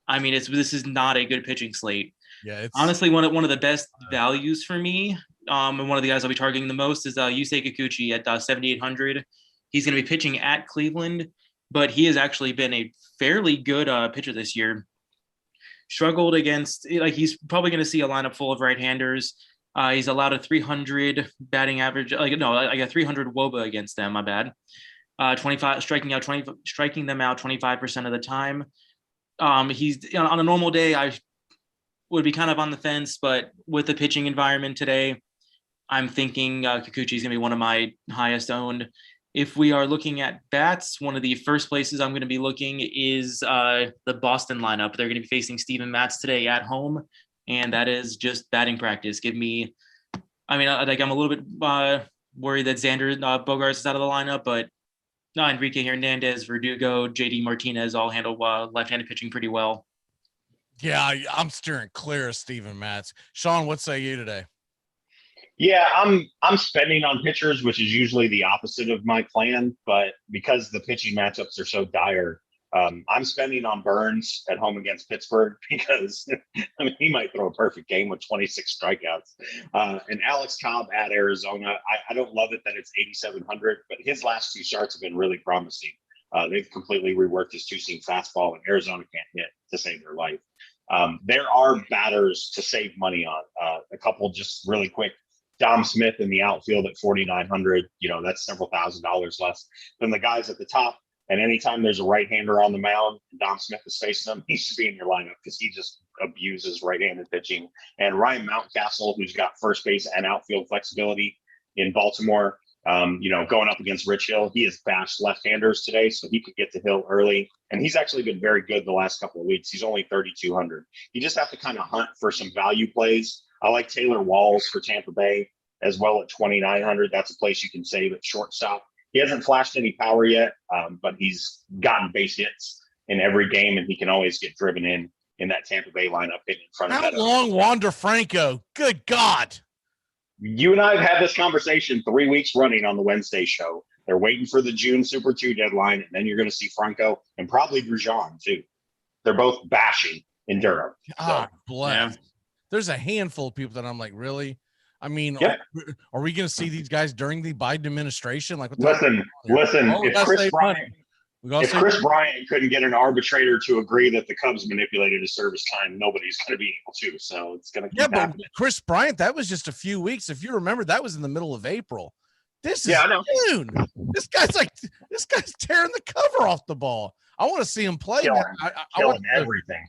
O: I mean, this is not a good pitching slate.
N: Yeah, it's
O: honestly one of the best values for me. And one of the guys I'll be targeting the most is Yusei Kikuchi at 7,800. He's going to be pitching at Cleveland, but he has actually been a fairly good pitcher this year. Struggled against, he's probably going to see a lineup full of right-handers. He's allowed a 300 batting average. I got 300 WOBA against them. My bad. 25 striking them out 25% of the time. He's on a normal day. I would be kind of on the fence, but with the pitching environment today, I'm thinking Kikuchi is going to be one of my highest owned. If we are looking at bats, one of the first places I'm going to be looking is the Boston lineup. They're going to be facing Steven Matz today at home, and that is just batting practice. I'm a little bit worried that Xander Bogaerts is out of the lineup, but Enrique Hernandez, Verdugo, JD Martinez all handle left-handed pitching pretty well.
N: Yeah, I'm steering clear of Steven Matz. Sean, what say you today?
E: Yeah, I'm spending on pitchers, which is usually the opposite of my plan. But because the pitching matchups are so dire, I'm spending on Burns at home against Pittsburgh because he might throw a perfect game with 26 strikeouts. And Alex Cobb at Arizona, I don't love it that it's 8,700, but his last 2 starts have been really promising. They've completely reworked his 2-seam fastball, and Arizona can't hit to save their life. There are batters to save money on. A couple just really quick. Dom Smith in the outfield at 4,900, that's several $1,000s less than the guys at the top. And anytime there's a right-hander on the mound, Dom Smith is facing him, he should be in your lineup because he just abuses right-handed pitching. And Ryan Mountcastle, who's got first base and outfield flexibility in Baltimore, going up against Rich Hill, he has bashed left-handers today, so he could get to Hill early. And he's actually been very good the last couple of weeks. He's only 3,200. You just have to kind of hunt for some value plays. I like Taylor Walls for Tampa Bay as well at 2,900. That's a place you can save at shortstop. He hasn't flashed any power yet, but he's gotten base hits in every game, and he can always get driven in that Tampa Bay lineup hitting in front of that.
N: How long, Wander Franco? Good God.
E: You and I have had this conversation 3 weeks running on the Wednesday show. They're waiting for the June Super 2 deadline, and then you're going to see Franco and probably Grujon, too. They're both bashing in Durham.
N: God bless. Yeah. There's a handful of people that I'm like, really? I mean, are we going to see these guys during the Biden administration? Like,
E: listen. If Chris Bryant couldn't get an arbitrator to agree that the Cubs manipulated his service time, nobody's going to be able to. So it's going to keep happening.
N: But Chris Bryant, that was just a few weeks. If you remember, that was in the middle of April. This is June. This guy's tearing the cover off the ball. I want to see him play.
E: Killing everything.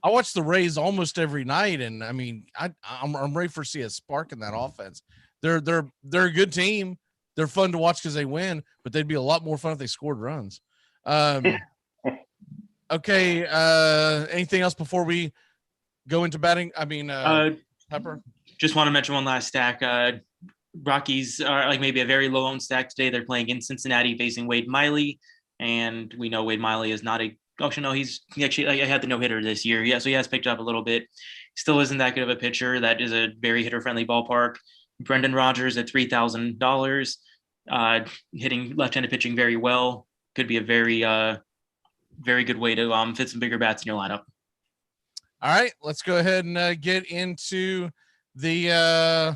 N: I watch the Rays almost every night, and I mean, I'm ready to see a spark in that offense. they're a good team. They're fun to watch because they win, but they'd be a lot more fun if they scored runs. Okay. Anything else before we go into batting? I mean, Pepper.
O: Just want to mention one last stack. Rockies are like maybe a very low owned stack today. They're playing in Cincinnati facing Wade Miley, and we know Wade Miley is not a. Actually, no, he actually like, had the no hitter this year. Yeah, so he has picked up a little bit. Still isn't that good of a pitcher. That is a very hitter friendly ballpark. Brendan Rodgers at $3,000, hitting left-handed pitching very well. Could be a very good way to fit some bigger bats in your lineup.
N: All right, let's go ahead and get into the. I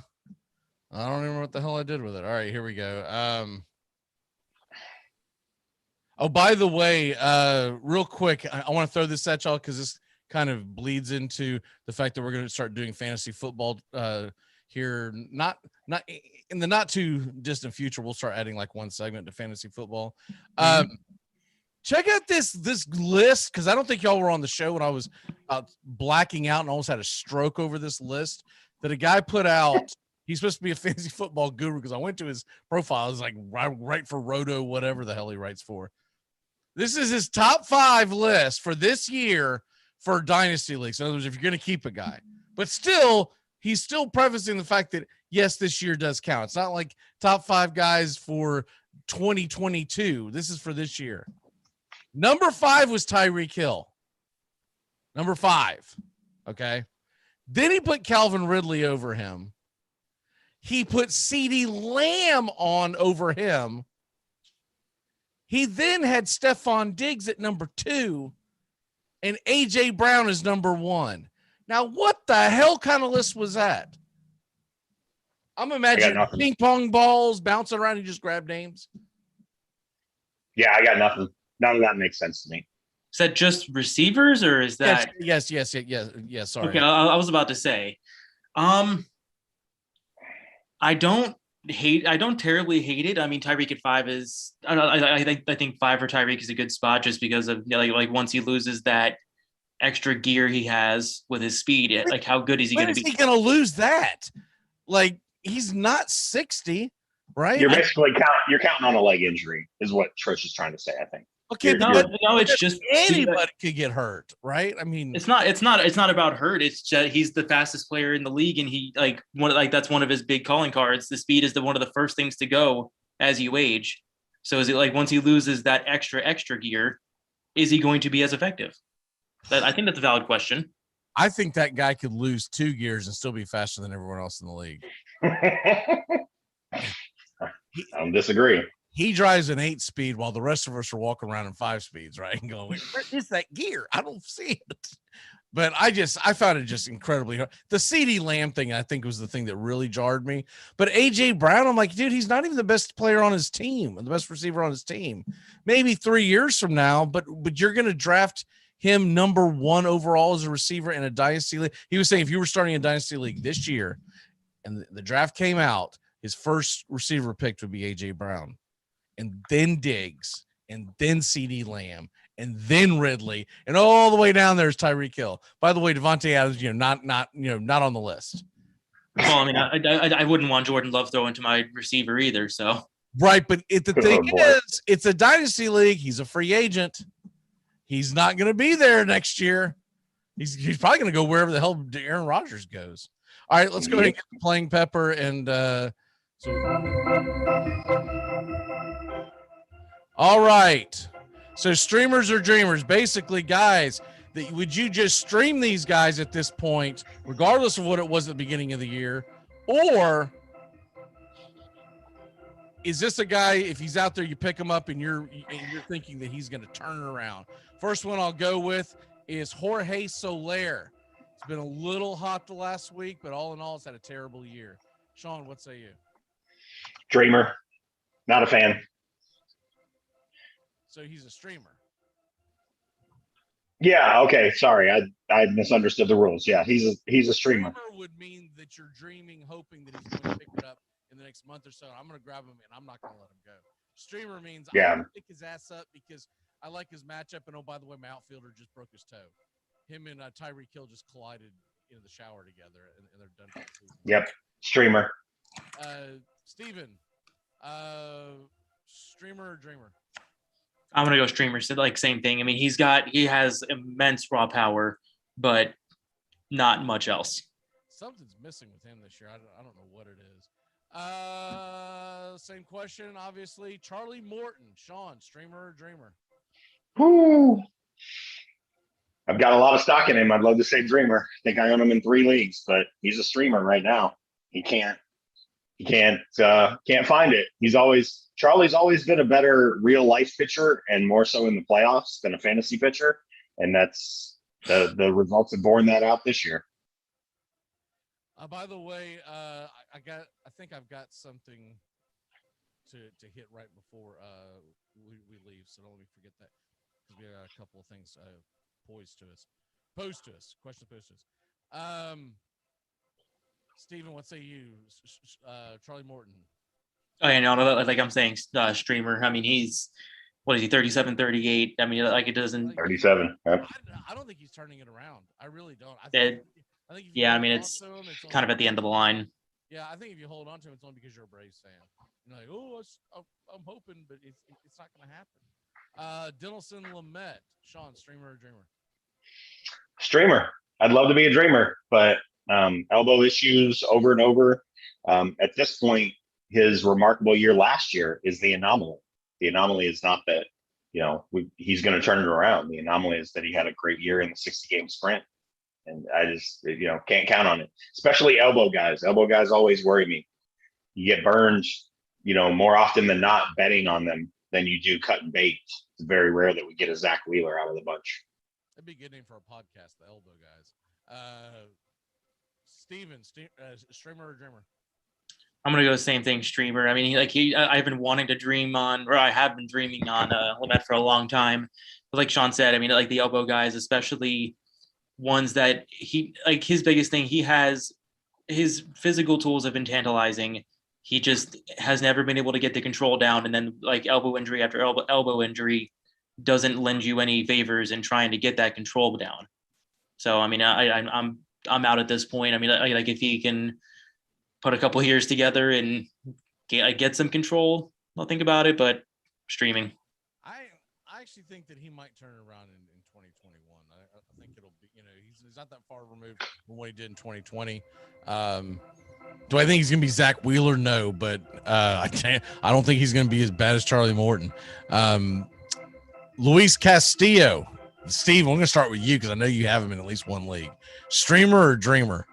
N: don't remember what the hell I did with it. All right, here we go. Oh, by the way, real quick, I want to throw this at y'all because this kind of bleeds into the fact that we're going to start doing fantasy football here. Not in the not too distant future. We'll start adding like one segment to fantasy football. Check out this list because I don't think y'all were on the show when I was blacking out and almost had a stroke over this list that a guy put out. He's supposed to be a fantasy football guru because I went to his profile. It's like right for Roto, whatever the hell he writes for. This is his top 5 list for this year for dynasty leagues. In other words, if you're going to keep a guy, but still, he's still prefacing the fact that yes, this year does count. It's not like top 5 guys for 2022. This is for this year. Number 5 was Tyreek Hill. Number 5. Okay. Then he put Calvin Ridley over him. He put CeeDee Lamb on over him. He then had Stephon Diggs at number 2 and AJ Brown is number 1. Now, what the hell kind of list was that? I'm imagining ping pong balls bouncing around and just grab names.
E: Yeah, I got nothing. None of that makes sense to me.
O: Is that just receivers or is that?
N: Yes. Sorry.
O: Okay, I was about to say, I don't terribly hate it. I mean, Tyreek at 5 is, I think 5 for Tyreek is a good spot just because of like once he loses that extra gear he has with his speed, like how good is he going to be?
N: When is he going to lose that? Like he's not 60, right?
E: You're basically counting on a leg injury is what Trish is trying to say, I think.
N: Okay,
O: no, it's just
N: anybody could get hurt, right? I mean,
O: it's not about hurt. It's just he's the fastest player in the league, and he that's one of his big calling cards. The speed is one of the first things to go as you age. So is it like once he loses that extra gear, is he going to be as effective? I think that's a valid question.
N: I think that guy could lose 2 gears and still be faster than everyone else in the league.
E: I don't disagree.
N: He drives an 8 speed while the rest of us are walking around in 5 speeds, right? And going, where is that gear? I don't see it. But I found it just incredibly hard. The CeeDee Lamb thing, I think, was the thing that really jarred me. But AJ Brown, I'm like, dude, he's not even the best player on his team, the best receiver on his team. Maybe 3 years from now, but you're going to draft him number 1 overall as a receiver in a dynasty league. He was saying if you were starting a dynasty league this year and the draft came out, his first receiver picked would be AJ Brown. And then Diggs, and then CeeDee Lamb, and then Ridley, and all the way down there's Tyreek Hill. By the way, Devontae Adams, not on the list.
O: Well, I mean, I wouldn't want Jordan Love throwing to my receiver either. So
N: right, but the thing is, it's a dynasty league. He's a free agent. He's not going to be there next year. He's probably going to go wherever the hell Aaron Rodgers goes. All right, let's go ahead and get playing Pepper and all right. So streamers or dreamers, basically, guys, would you just stream these guys at this point, regardless of what it was at the beginning of the year? Or is this a guy, if he's out there, you pick him up and you're thinking that he's going to turn it around? First one I'll go with is Jorge Soler. It's been a little hot the last week, but all in all, it's had a terrible year. Sean, what say you?
E: Dreamer. Not a fan.
N: So he's a streamer.
E: Yeah. Okay. Sorry, I misunderstood the rules. Yeah, he's a streamer.
N: Streamer would mean that you're dreaming, hoping that he's going to pick it up in the next month or so. I'm going to grab him and I'm not going to let him go. Streamer means I'm going to pick his ass up because I like his matchup. And oh, by the way, my outfielder just broke his toe. Him and Tyreek Hill just collided in the shower together, and they're done for the season.
E: Yep. Streamer.
N: Steven, streamer or dreamer?
O: I'm gonna go streamer. So like same thing. I mean, he has immense raw power, but not much else.
N: Something's missing with him this year. I don't know what it is. Same question, obviously. Charlie Morton, Sean, streamer or dreamer?
E: Whew. I've got a lot of stock in him. I'd love to say dreamer. I think I own him in 3 leagues, but he's a streamer right now. He can't find it. Charlie's always been a better real life pitcher and more so in the playoffs than a fantasy pitcher. And that's the results have borne that out this year.
N: By the way, I think I've got something to hit right before we leave. So don't let me forget that, because we got a couple of things posed to us. Question posed to us. Steven, what say you, Charlie Morton?
O: Oh, yeah, no, like I'm saying, streamer. I mean, he's, what is he, 37, 38? I mean, like it doesn't.
E: 37. Yep.
N: I don't think he's turning it around. I really don't. I think
O: Yeah, I mean, it's kind of at the end of the line.
N: Yeah, I think if you hold on to him, it's only because you're a Braves fan. You're like, oh, I'm hoping, but it's not going to happen. Dinelson Lamet, Sean, streamer or dreamer?
E: Streamer. I'd love to be a dreamer, but elbow issues over and over. At this point, his remarkable year last year is the anomaly. The anomaly is not that, he's going to turn it around. The anomaly is that he had a great year in the 60-game sprint. And I just, can't count on it, especially elbow guys. Elbow guys always worry me. You get burned, more often than not betting on them than you do cutting bait. It's very rare that we get a Zach Wheeler out of the bunch.
N: That'd be a good name for a podcast, the elbow guys. Steven, streamer or dreamer?
O: I'm gonna go the same thing, streamer. I mean, I've been wanting to dream on, or I have been dreaming on Lamet for a long time. But like Sean said, I mean, like the elbow guys, especially ones that his biggest thing, his physical tools have been tantalizing. He just has never been able to get the control down, and then like elbow injury after elbow injury doesn't lend you any favors in trying to get that control down. So I mean, I'm out at this point. I mean, like if he can put a couple years together and get some control, I'll think about it. But streaming,
N: I actually think that he might turn it around in 2021. I think it'll be, he's not that far removed from what he did in 2020. Do I think he's gonna be Zach Wheeler? No, but I don't think he's gonna be as bad as Charlie Morton. Luis Castillo, Steve, I'm gonna start with you because I know you have him in at least one league. Streamer or dreamer?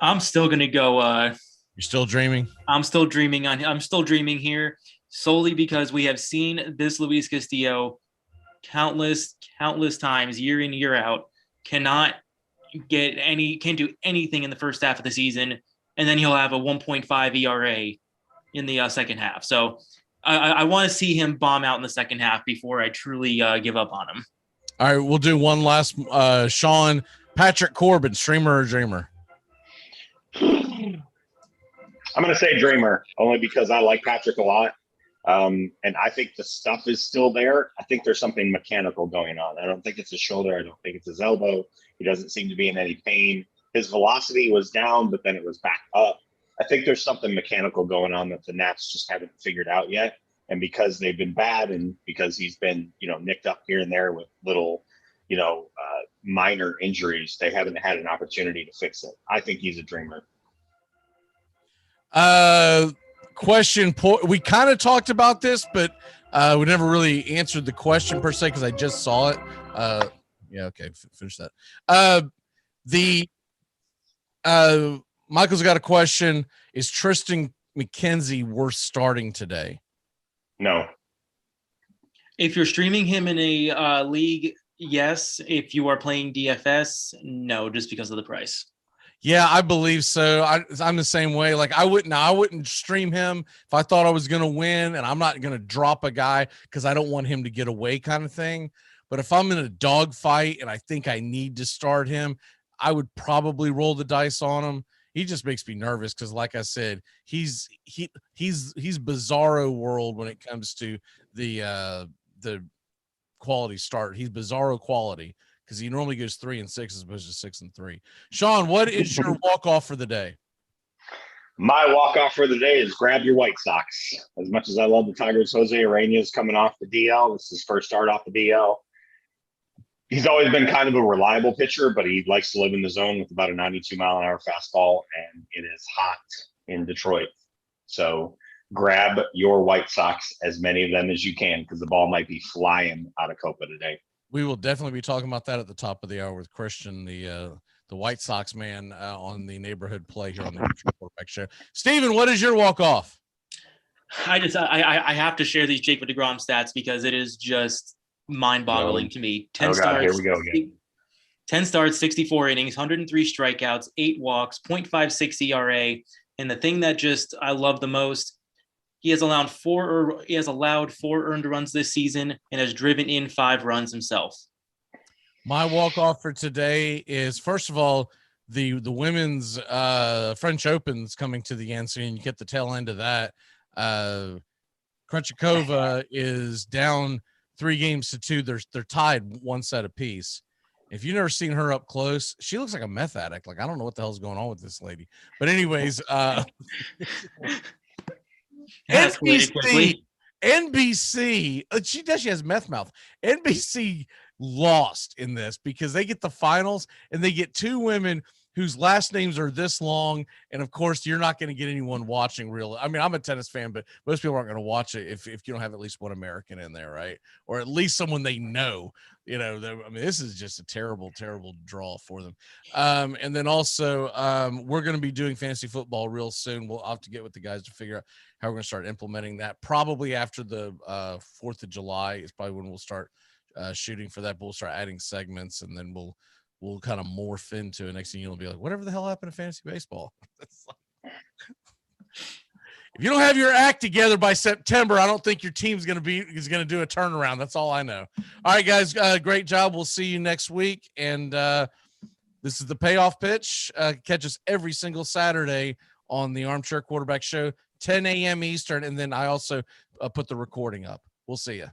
O: I'm still gonna go.
N: You're still dreaming?
O: I'm still dreaming here solely because we have seen this Luis Castillo countless times, year in, year out, can't do anything in the first half of the season, and then he'll have a 1.5 ERA in the second half. So I want to see him bomb out in the second half before I truly give up on him.
N: All right, we'll do one last. Sean, Patrick Corbin, streamer or dreamer?
E: I'm going to say dreamer, only because I like Patrick a lot. And I think the stuff is still there. I think there's something mechanical going on. I don't think it's his shoulder. I don't think it's his elbow. He doesn't seem to be in any pain. His velocity was down, but then it was back up. I think there's something mechanical going on that the Nats just haven't figured out yet. And because they've been bad and because he's been, nicked up here and there with little, minor injuries, they haven't had an opportunity to fix it. I think he's a dreamer.
N: Question. We kind of talked about this, but we never really answered the question per se because I just saw it. Yeah. Okay. Finish that. Michael's got a question. Is Tristan McKenzie worth starting today?
E: No.
O: If you're streaming him in a league, yes. If you are playing DFS, no, just because of the price.
N: Yeah, I believe so. I'm the same way. Like I wouldn't stream him if I thought I was going to win, and I'm not going to drop a guy because I don't want him to get away kind of thing. But if I'm in a dog fight and I think I need to start him, I would probably roll the dice on him. He just makes me nervous because, like I said, he's bizarro world when it comes to the quality start. He's bizarro quality because he normally goes 3-6 as opposed to 6-3. Sean, what is your walk off for the day?
E: My walk-off for the day is grab your White Sox. As much as I love the Tigers, Jose Urena is coming off the DL. This is his first start off the DL. He's always been kind of a reliable pitcher, but he likes to live in the zone with about a 92-mile-an-hour fastball, and it is hot in Detroit. So grab your White Sox, as many of them as you can, because the ball might be flying out of Copa today.
N: We will definitely be talking about that at the top of the hour with Christian, the White Sox man, on the neighborhood play here on the Quarterback Show. Steven, what is your walk-off?
O: I have to share these Jacob deGrom stats because it is just mind-boggling to me. 10 starts.
E: Here we go again.
O: 10 starts, 64 innings, 103 strikeouts, 8 walks, 0.56 ERA. And the thing that just I love the most, he has allowed 4 earned runs this season and has driven in 5 runs himself.
N: My walk-off for today is, first of all, the women's French Open's coming to the end, so you get the tail end of that. Krejcikova is down 3-2. They're tied 1 set apiece. If you've never seen her up close, she looks like a meth addict. Like, I don't know what the hell's going on with this lady. But anyways, NBC, she has meth mouth. NBC lost in this because they get the finals and they get 2 women whose last names are this long. And of course, you're not going to get anyone watching I mean, I'm a tennis fan, but most people aren't going to watch it if you don't have at least one American in there, right? Or at least someone they know. I mean, this is just a terrible, terrible draw for them. And then also, we're going to be doing fantasy football real soon. We'll have to get with the guys to figure out how we're going to start implementing that. Probably after the 4th of July is probably when we'll start shooting for that. But we'll start adding segments, and then we'll kind of morph into it. Next thing you'll be like, whatever the hell happened to fantasy baseball? If you don't have your act together by September, I don't think your team's going to do a turnaround. That's all I know. All right, guys, great job. We'll see you next week. And this is the Payoff Pitch. Catch us every single Saturday on the Armchair Quarterback Show, 10 a.m. Eastern. And then I also put the recording up. We'll see you.